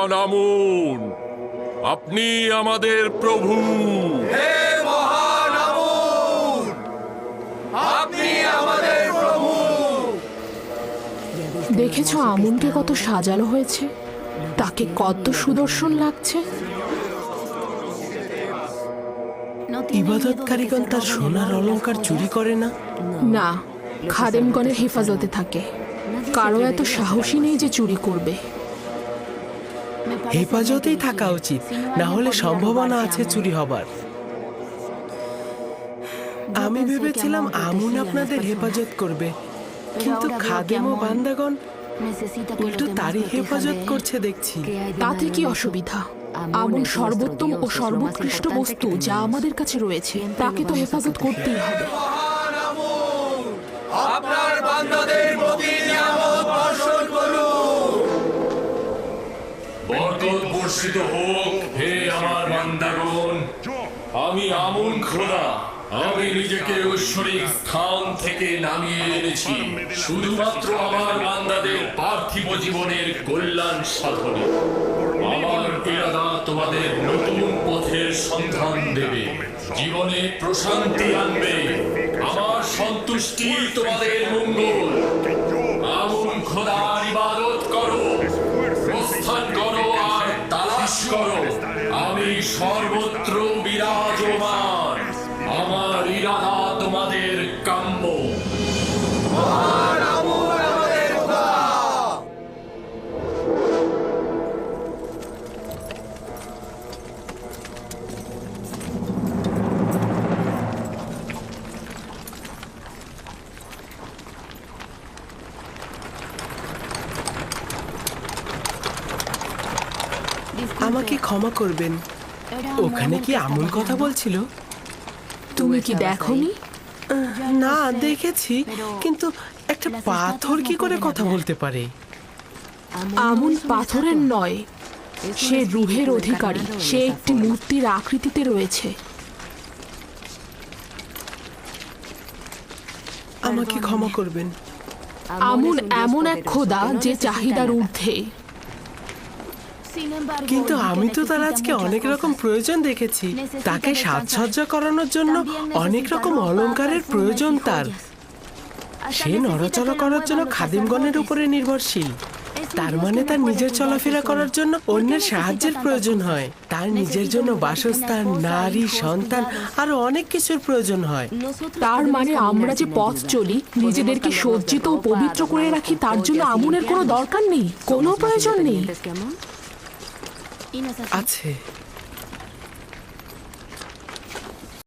মহান আমুন, আপনি আমাদের প্রভু। হে মহান আমুন, আপনি আমাদের প্রভু। দেখেছো আমুনকে কত সাজানো হয়েছে, তাকে কত সুদর্শন লাগছে। ইবাদতকারীগণ তার সোনার অলংকার চুরি করে না? না, খাদেমগণের হেফাজতে থাকে। কারো এত সাহসী নেই যে চুরি করবে। হেফাজতেই থাকা উচিত, না হলে সম্ভাবনা আছে চুরি হবার। আমি ভেবেছিলাম আমুন আপনাদের হেফাজত করবে, কিন্তু খাদেম ও বান্দাগণ উল্টো তারই হেফাজত করছে দেখছি। তাতে কি অসুবিধা? আমুন সর্বোত্তম ও সর্বোৎকৃষ্ট বস্তু যা আমাদের কাছে রয়েছে, তাকে তো হেফাজত করতেই হবে। মহান আমুন, আপনার বান্দাদের প্রতি নিয়ামত বর্ষণ করুন। বরকত বর্ষিত হোক হে আমার বান্দাগণ। আমি আমুন খোদা, আমি নিজেকে ঐশ্বরিক স্থান থেকে নামিয়ে এনেছি শুধুমাত্র আমার বান্দাদের পার্থিব জীবনের কল্যাণ সাধনে। আমার ইরাদা তোমাদের নতুন পথের সন্ধান দেবে, জীবনে প্রশান্তি আনবে। আমার সন্তুষ্টি তোমাদের মঙ্গল। আমুন খোদার ইবাদত করো, প্রস্থান করো আর তালাশ করো। আমি সর্বত্র বিরাজমান। আমার ইরাদা তোমাদের কাম্য। মহান আমুন আমাদের খোদা। আমাকে ক্ষমা করবেন, ওখানে কি আমুন কথা বলছিল? তুমি কি দেখোনি? না, দেখেছি, কিন্তু একটা পাথর কি করে কথা বলতে পারে? আমুন পাথরের নয়, সে রুহের অধিকারী। সে একটি মূর্তির আকৃতিতে রয়েছে। আমাকে ক্ষমা করবেন। আমুন এমন এক খোদা যে চাহিদার ঊর্ধ্বে। কিন্তু আমি তো তার আজকে অনেক রকম প্রয়োজন দেখেছি। তাকে সাজসজ্জা করানোর জন্য অনেক রকম অলংকারের প্রয়োজন তার। সে নড়াচড়া করার জন্য খাদিমগণের উপরে নির্ভরশীল। তার মানে তার নিজের চলাফেরা করার জন্য অন্যের সাহায্যের প্রয়োজন হয়। তার নিজের জন্য বাসস্থান, নারী, সন্তান আরো অনেক কিছুর প্রয়োজন হয়। তার মানে আমরা যে পথ চলি, নিজেদেরকে সজ্জিত ও পবিত্র করে রাখি, তার জন্য আমুনের কোনো দরকার নেই, কোনো প্রয়োজন নেই। আছে।